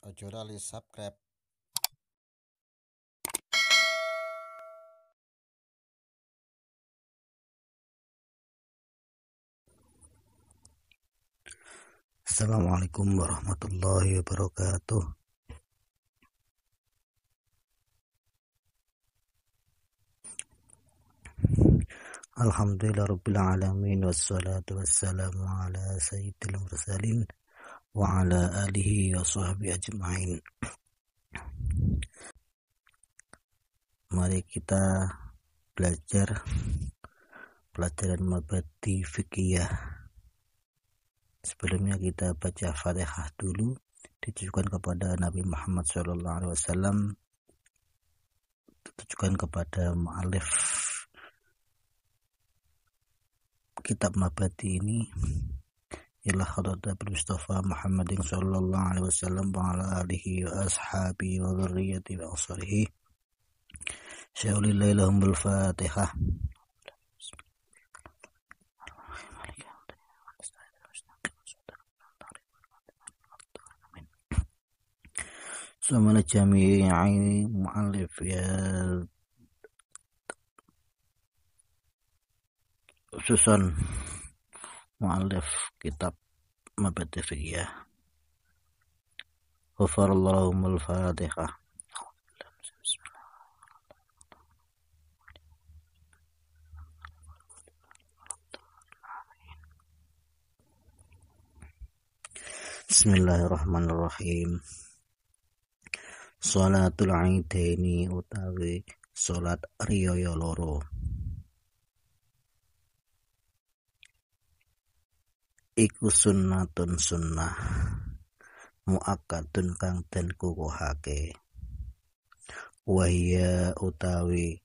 Ojo lali subscribe. Assalamualaikum warahmatullahi wabarakatuh. Alhamdulillahirabbil alamin wassalatu wassalamu ala sayyidil mursalin wa ala alihi wa sahbihi ajmain. Mari kita belajar pelajaran mabadi fikih. Sebelumnya kita baca Fatihah dulu, ditujukan kepada Nabi Muhammad SAW, ditujukan kepada mu'alif kitab mabadi ini ialah Hadratul Mustafa Muhammadin sallallahu alaihi wasallam wa ala alihi wa ashabihi wa dzurriyyatihi wa ansarihi. Syaulillahi lahumul Fatihah. Sama jami'i mu'allif ya susun mu'allif kitab mabadi fikih. Ghafarallahumul Fatihah. Bismillahirrahmanirrahim. Sholatul Aidaini utawi salat riyaya loro. Iku sunnatun sunnah muakkadun kang den kukuhake. Wahya utawi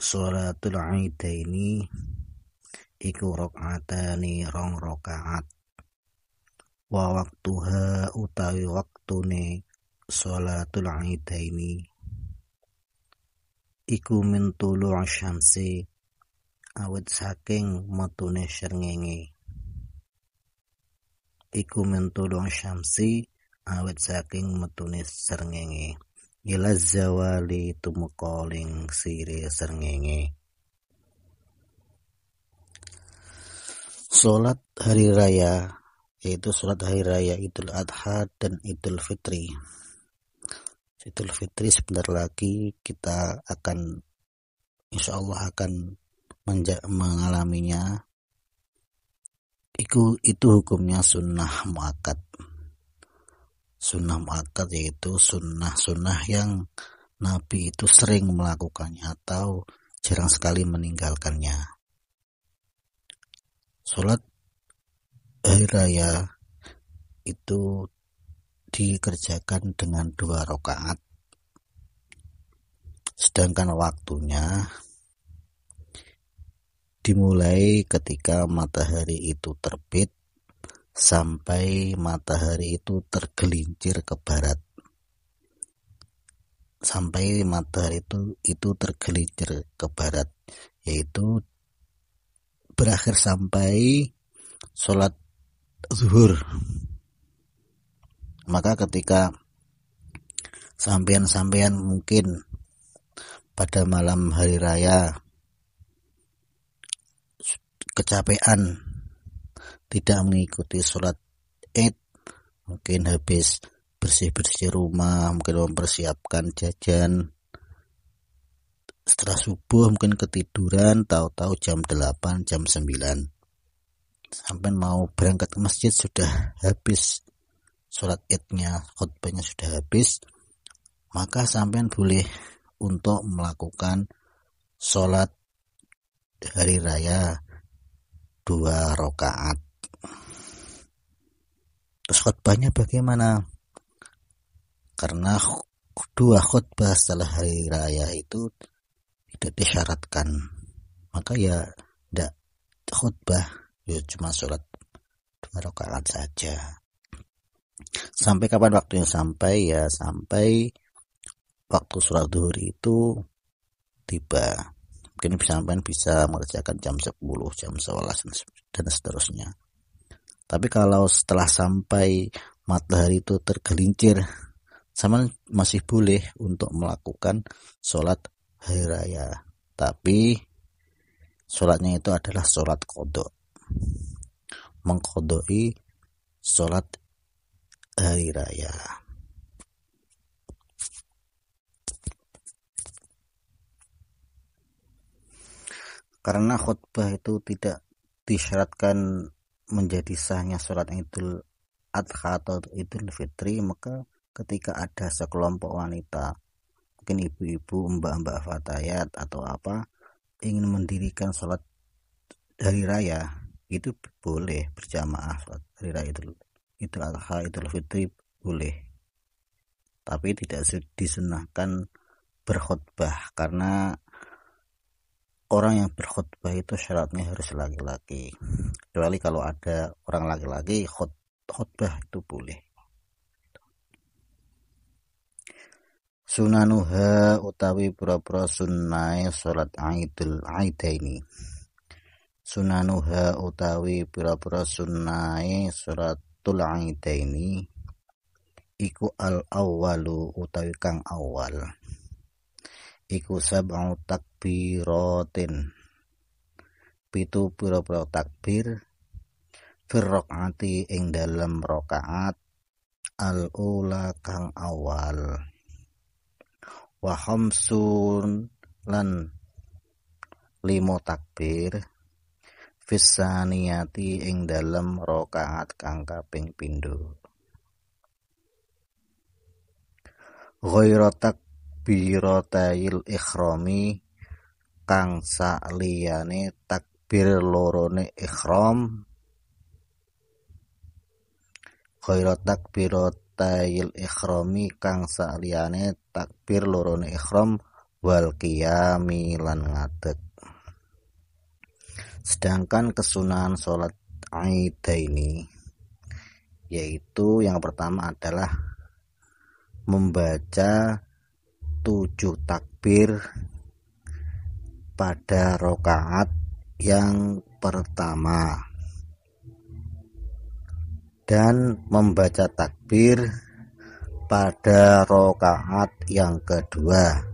sholatul Aidaini iku rakaatani rong rakaat. Wa waktuha utawi waktune sholatul Aidaini iku min tulu syamsi awit saking metune srengenge. Iku min tulu syamsi awit saking metune srengenge ila zawali tumukoling sire srengenge. Salat hari raya yaitu salat hari raya Idul Adha dan Idul Fitri. Idul Fitri sebentar lagi kita akan insyaallah akan mengalaminya. Itu hukumnya sunnah muakkad. Sunnah muakkad yaitu sunnah yang Nabi itu sering melakukannya atau jarang sekali meninggalkannya. Salat hari raya itu dikerjakan dengan 2 rakaat, sedangkan waktunya dimulai ketika matahari itu terbit sampai matahari itu tergelincir ke barat. Sampai matahari itu tergelincir ke barat, yaitu berakhir sampai sholat zuhur. Maka ketika sampean mungkin pada malam hari raya kecapean tidak mengikuti sholat Id, mungkin habis bersih-bersih rumah, mungkin mempersiapkan jajan, setelah subuh mungkin ketiduran, tahu-tahu jam 8, jam 9 sampai mau berangkat ke masjid sudah habis sholat Idnya, khutbahnya sudah habis, maka sampean boleh untuk melakukan sholat hari raya 2 rakaat. Terus khutbahnya bagaimana? Karena 2 khutbah setelah hari raya itu tidak disyaratkan, maka ya tidak khutbah, ya cuma sholat 2 rakaat saja. Sampai kapan waktunya sampai? Ya sampai waktu sholat zuhur itu tiba. Mungkin sampai bisa mengerjakan jam 10, jam 11 dan seterusnya. Tapi kalau setelah sampai matahari itu tergelincir, sama masih boleh untuk melakukan sholat hari raya. Tapi sholatnya itu adalah sholat qadha, mengqadai sholat hari raya. Karena khutbah itu tidak disyaratkan menjadi sahnya sholat Idul Adha atau Idul Fitri, maka ketika ada sekelompok wanita, mungkin ibu-ibu, mbak-mbak fatayat atau apa, ingin mendirikan sholat hari raya, itu boleh berjamaah sholat hari raya Idul Adha, Idul Fitri boleh. Tapi tidak disunahkan berkhutbah, karena orang yang berkhutbah itu syaratnya harus laki-laki. Kecuali kalau ada orang laki-laki, khutbah itu boleh. Sunanuha utawi pura-pura sunnah salat Idul Aidaini. Sunanuha utawi pura-pura sunnah salatul Aidaini iku al-awwalu utawi kang awal. Iku sab'u takbiratin, pitu pira-pira takbir, fir rakaati ing dalam rakaat al-ula kang awal, wa khamsun lan 5 takbir, fis saniyati ing dalam rakaat kang kaping pindho. Ghairu takbiratayil ikhrami kang saliyane takbir lorone ihram. Ghairu takbiratayil ikhrami kang saliyane takbir lorone ihram wal qiyami lan ngadeg. Sedangkan kesunahan sholat Aidaini yaitu yang pertama adalah membaca 7 takbir pada rakaat yang pertama dan membaca takbir pada rakaat yang kedua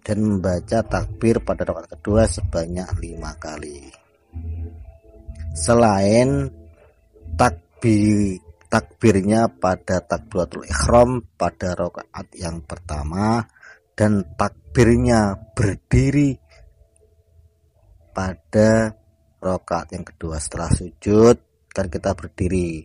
dan membaca takbir pada rakaat kedua sebanyak 5 kali. Selain takbirnya pada takbiratul ihram pada rakaat yang pertama dan takbirnya berdiri pada rakaat yang kedua. Setelah sujud kan kita berdiri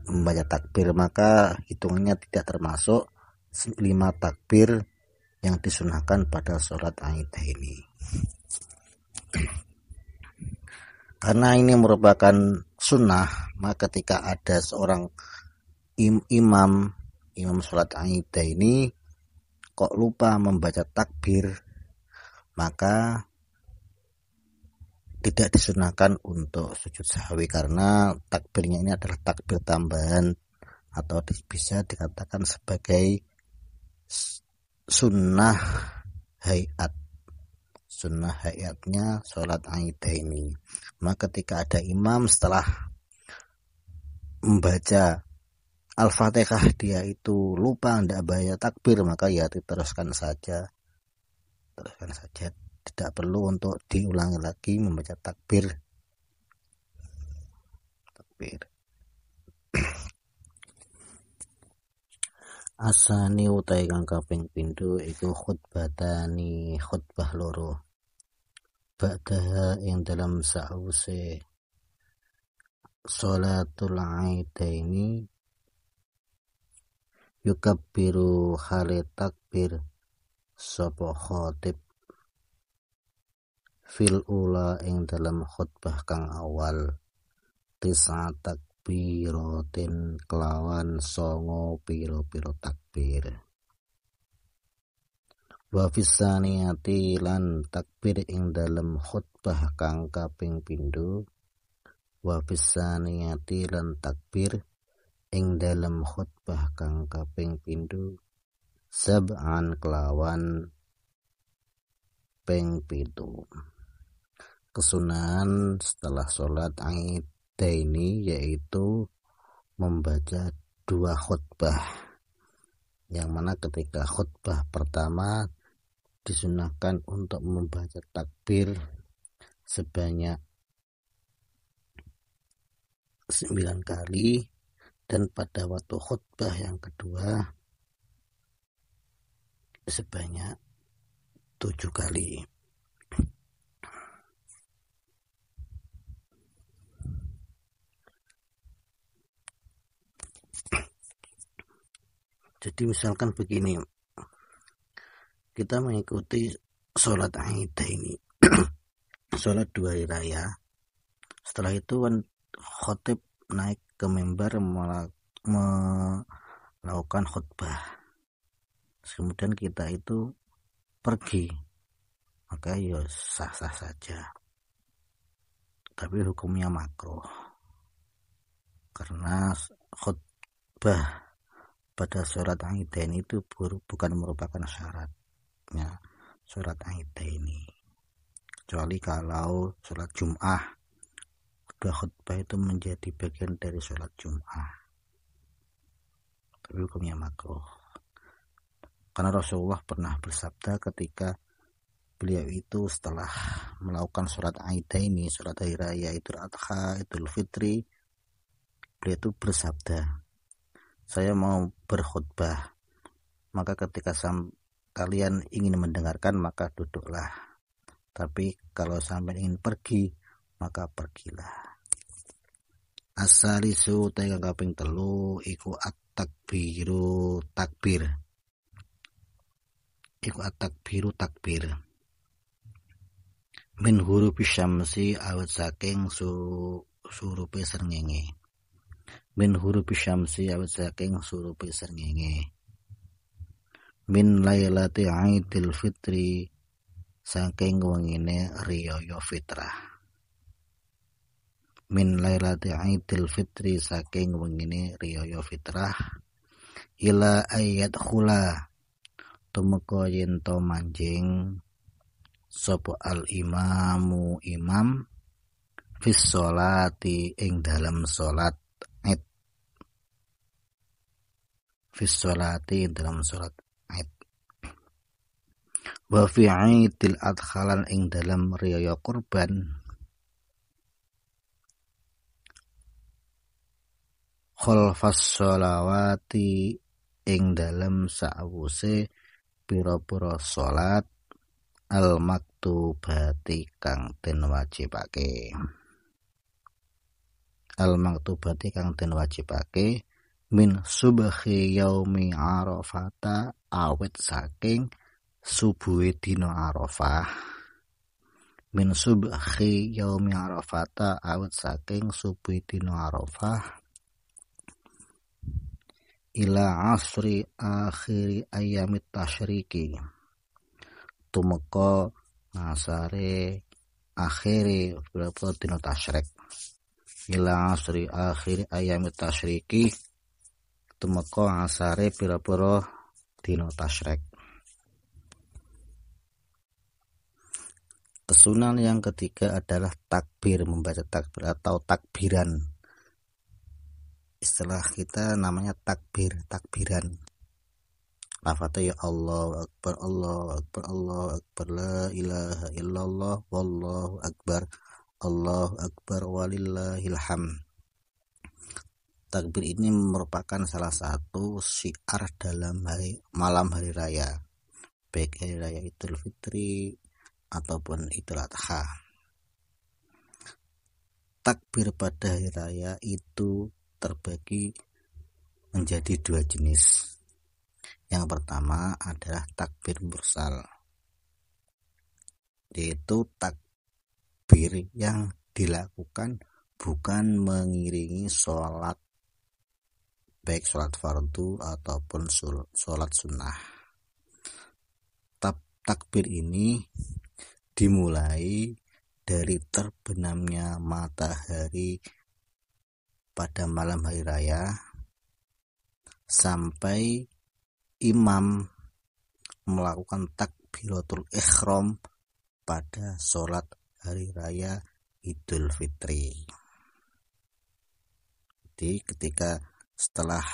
membaca takbir, maka hitungannya tidak termasuk 5 takbir yang disunahkan pada sholat Aidah ini. Karena ini merupakan sunnah, maka ketika ada seorang imam sholat Aidah ini kok lupa membaca takbir, maka tidak disunahkan untuk sujud sahwi, karena takbirnya ini adalah takbir tambahan atau bisa dikatakan sebagai sunnah hayat. Sunnah hayatnya sholat Aidah ini. Maka ketika ada imam setelah membaca Al-Fatihah dia itu lupa tidak baca takbir, maka ya diteruskan saja. Tidak perlu untuk diulangi lagi membaca takbir. Asani utai kang kaping pindho iku khutbatani, khutbah loro. Ba'daha ing dalam sause sholatul Aidaini yukabbiru khali takbir sapa khatib fil ula ing dalam khutbah kang awal 9 takbiratin kelawan 9 pira-pira takbir. Wa fisaniyati lan takbir ing dalam khutbah kang kaping pindho. Wa fisaniyati lan takbir ing dalam khutbah kang kaping pindho 7 kelawan ping 7. kesunahan setelah sholat Aidaini yaitu membaca 2 khutbah, yang mana ketika khutbah pertama disunahkan untuk membaca takbir sebanyak 9 kali, dan pada waktu khutbah yang kedua sebanyak 7 kali. Jadi misalkan begini, kita mengikuti sholat Aidaini, sholat 2 hari raya. Setelah itu kan khotib naik ke mimbar melakukan khutbah. Kemudian kita itu pergi, maka ya sah-sah saja. Tapi hukumnya makruh, karena khutbah pada sholat Aidain itu bukan merupakan syaratnya sholat Aidain, kecuali kalau sholat Jum'ah, khutbah itu menjadi bagian dari sholat Jum'ah, tapi hukumnya makruh. Karena Rasulullah pernah bersabda ketika beliau itu setelah melakukan sholat Aidaini, sholat hari raya Idul Adha, Idul Fitri, beliau itu bersabda, saya mau berkhutbah, maka ketika kalian ingin mendengarkan maka duduklah, tapi kalau sampai ingin pergi maka pergilah. Asalisu tegang kaping 3 iku at-takbiru takbir. Iku at-takbiru takbir. Min hurufi syamsi awet saking surupe srengenge. Min hurufi syamsi awet saking surupe srengenge. Min lailati Aidil Fitri saking wengine riyaya fitrah. Min lailati Aidil Fitri saking wengine riyaya fitrah ila ayat khula tumeka yen to manjing sapa al imamu imam fis sholati ing dalam salat Id. Fis sholati ing dalam salat Id. Wa fi Aidil Adha ing dalam riyaya kurban khalfas sholawati ing dalam sawuse pira-pira salat al maktubati kang den wajibake. Al maktubati kang den wajibake min subhi yaumi arafata awet saking subuhe dina Arafah. Min subhi yaumi arafata awet saking subuhe dina Arafah ila asri akhiri ayamit tasyriki tumeka ngasare akhiri berapa dina tasyrik. Ila asri akhiri ayamit tasyriki tumeka asare pira-pira dina tasyrik. Kesunahan yang ketiga adalah takbir, membaca takbir atau takbiran. Istilah kita namanya takbiran. Lafadznya ya Allahu Akbar, Allahu Akbar, Allahu Akbar, la ilaha illallah, wallahu akbar, Allahu Akbar, walillahil hamd. Takbir ini merupakan salah satu syiar dalam malam hari raya, baik hari raya Idul Fitri ataupun Idul Adha. Takbir pada hari raya itu terbagi menjadi 2 jenis. Yang pertama adalah takbir mursal, yaitu takbir yang dilakukan bukan mengiringi sholat, baik sholat fardu ataupun sholat sunnah. Takbir ini dimulai dari terbenamnya matahari pada malam hari raya sampai imam melakukan takbiratul ihram pada sholat hari raya Idul Fitri. Jadi ketika setelah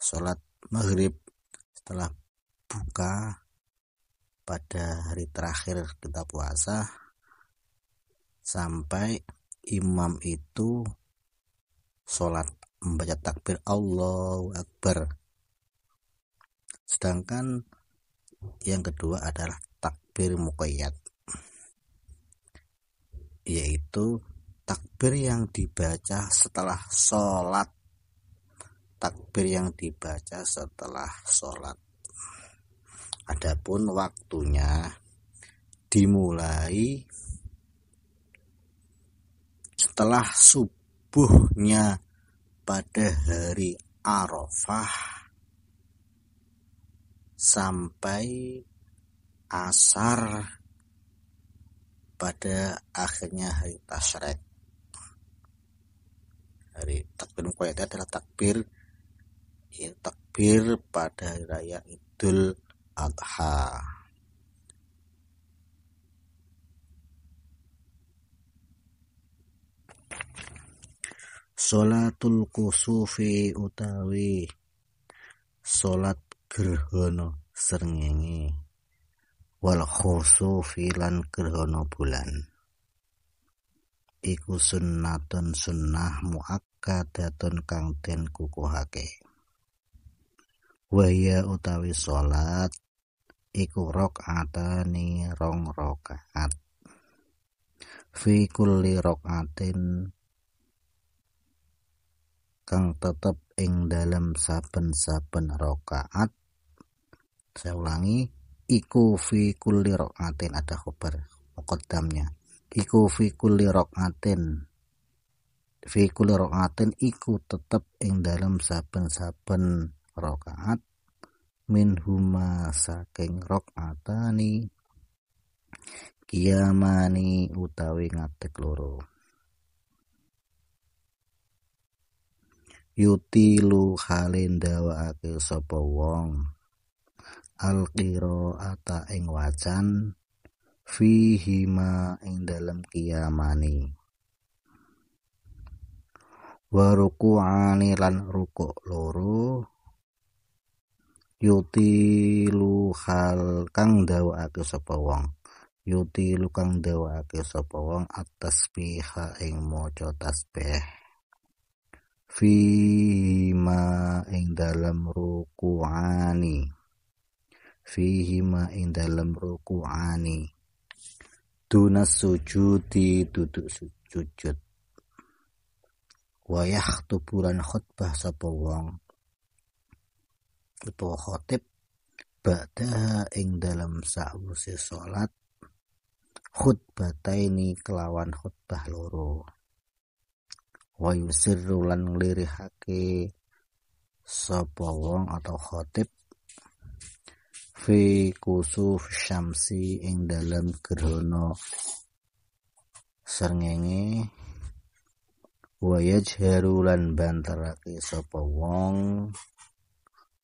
sholat maghrib, setelah buka pada hari terakhir kita puasa, sampai imam itu sholat membaca takbir Allahu Akbar. Sedangkan yang kedua adalah takbir muqayyad, yaitu takbir yang dibaca setelah sholat. Takbir yang dibaca setelah sholat. Adapun waktunya dimulai setelah subuhnya pada hari Arafah sampai asar pada akhirnya hari Tasyrik. Hari takbir muqayyad adalah takbir pada hari raya Idul Adha. Sholatul kusufi utawi sholat gerhana srengenge, wal khusufi lan gerhana bulan, iku sunnatun sunnah muakkadatun kang den kukuhake. Waya utawi sholat iku rakaatani rong rakaat, fi kulli rakaatin kang tetep ing dalam saben-saben rakaat. Saya ulangi, iku fi kulli rakaatin, ada khobar muqaddamnya, iku fi kulli rakaatin, fi kulli rakaatin iku tetep ing dalam saben-saben rakaat, min huma saking rakaatani, qiyamani utawi ngadeg loro, yutilu halin dawakake sapa wong al-qiraata ing wacan, fihima ing dalem qiyamani, wa ruku'ani lan rukuk loro, yutilu hal kang dawakake sapa wong, yutilu kang dawakake sapa wong at-tasbiha ing maca tasbih, fihima ing dalam ruku'ani, fihima ing dalam ruku'ani, dunas sujudi duduk sujud, wa yakhutuburan khutbah sapa wong utawa khotib ba'da ing dalam sawise salat, khutbataini kelawan khutbah loro, wa yusirru lan nglirihake sapa wong atau khotib fi kusuf syamsi ing dalam gerhana srengenge, wa yajharu lan banterake sapa wong,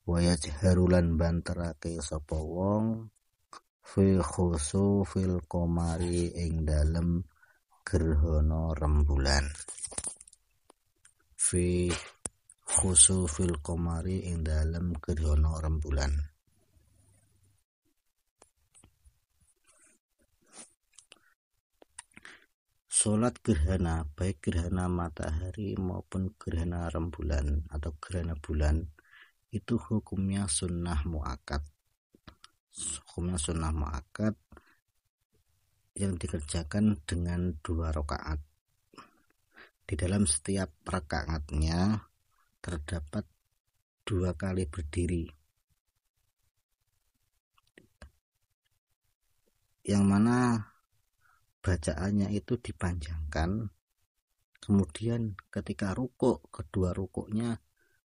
wa yajharu lan banterake sapa wong fi khusufil qamari ing dalam gerhana rembulan, fi khusufil qamari ing dalam gerhana rembulan. Sholat gerhana, baik gerhana matahari maupun gerhana rembulan atau gerhana bulan, itu hukumnya sunnah muakkad. Hukumnya sunnah muakkad yang dikerjakan dengan 2 rakaat. Di dalam setiap rakaatnya terdapat 2 kali berdiri, yang mana bacaannya itu dipanjangkan. Kemudian ketika rukuk, kedua rukuknya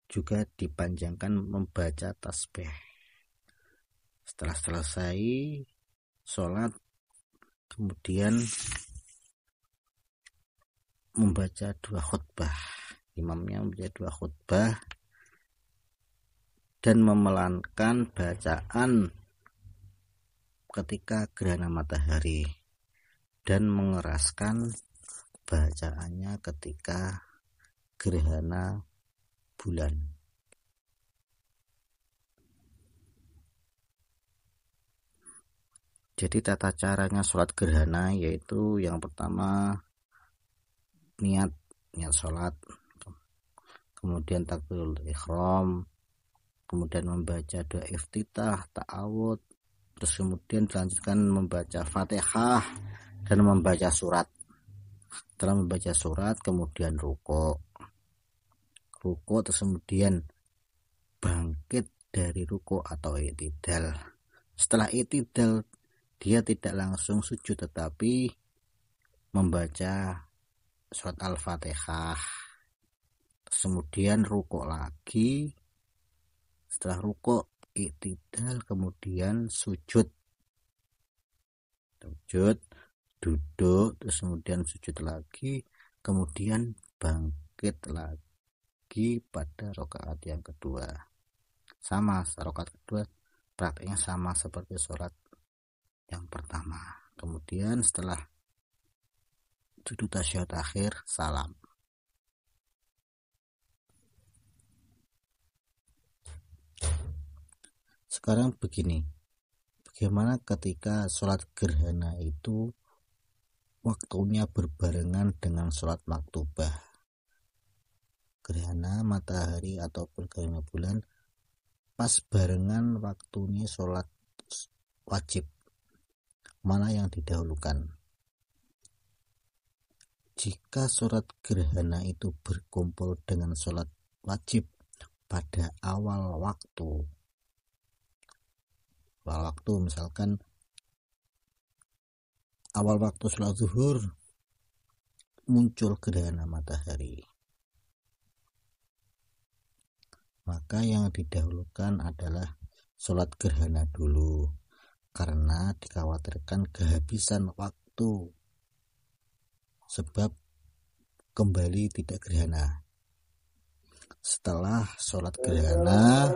juga dipanjangkan membaca tasbih. Setelah selesai sholat, kemudian membaca 2 khutbah. Imamnya membaca 2 khutbah dan memelankan bacaan ketika gerhana matahari. dan mengeraskan bacaannya ketika gerhana bulan. Jadi tata caranya sholat gerhana yaitu yang pertama niat sholat, kemudian takbiratul ihram, kemudian membaca doa iftitah, ta'awud, terus kemudian dilanjutkan membaca Fatihah dan membaca surat. Setelah membaca surat kemudian rukuk terus kemudian bangkit dari rukuk atau i'tidal. Setelah i'tidal dia tidak langsung sujud tetapi membaca surat Al-Fatihah, terus kemudian rukuk lagi. Setelah rukuk i'tidal kemudian sujud, duduk, terus kemudian sujud lagi, kemudian bangkit lagi pada rakaat yang kedua. Sama, rakaat kedua prakteknya sama seperti sholat yang pertama. Kemudian setelah sujud tasyahud akhir salam. Sekarang begini, bagaimana ketika sholat gerhana itu waktunya berbarengan dengan sholat maktubah? Gerhana matahari ataupun gerhana bulan pas barengan waktunya sholat wajib, mana yang didahulukan? Jika sholat gerhana itu berkumpul dengan sholat wajib pada awal waktu, misalkan awal waktu sholat zuhur muncul gerhana matahari, maka yang didahulukan adalah sholat gerhana dulu karena dikhawatirkan kehabisan waktu sebab kembali tidak gerhana. Setelah sholat gerhana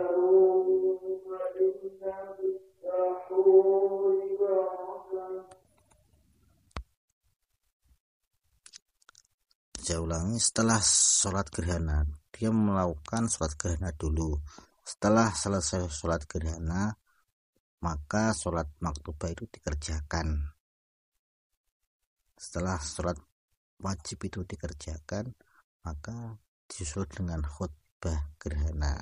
setelah sholat gerhana dia melakukan sholat gerhana dulu. Setelah selesai sholat gerhana maka sholat maktubah itu dikerjakan. Setelah sholat wajib itu dikerjakan maka disusul dengan khutbah gerhana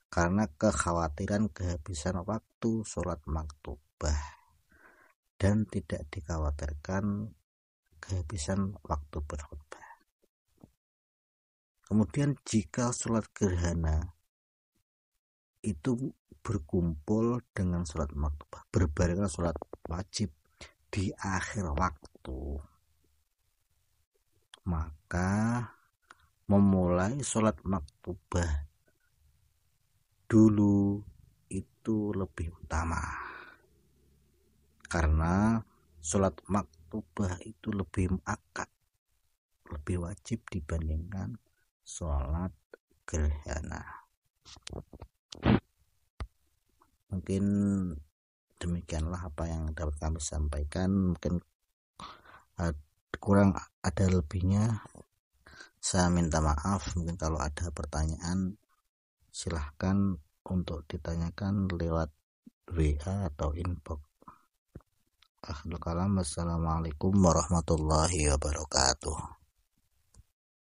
karena kekhawatiran kehabisan waktu sholat maktubah dan tidak dikhawatirkan kehabisan waktu berkhutbah. Kemudian jika sholat gerhana itu berkumpul dengan sholat maktubah, berbarengan sholat wajib di akhir waktu, maka memulai sholat maktubah dulu itu lebih utama karena sholat maktubah itu lebih muakkad, lebih wajib dibandingkan sholat gerhana. Mungkin demikianlah apa yang dapat kami sampaikan. Mungkin kurang ada lebihnya saya minta maaf. Mungkin kalau ada pertanyaan silahkan untuk ditanyakan lewat WA atau inbox. Akhirul kalam, wassalamualaikum warahmatullahi wabarakatuh.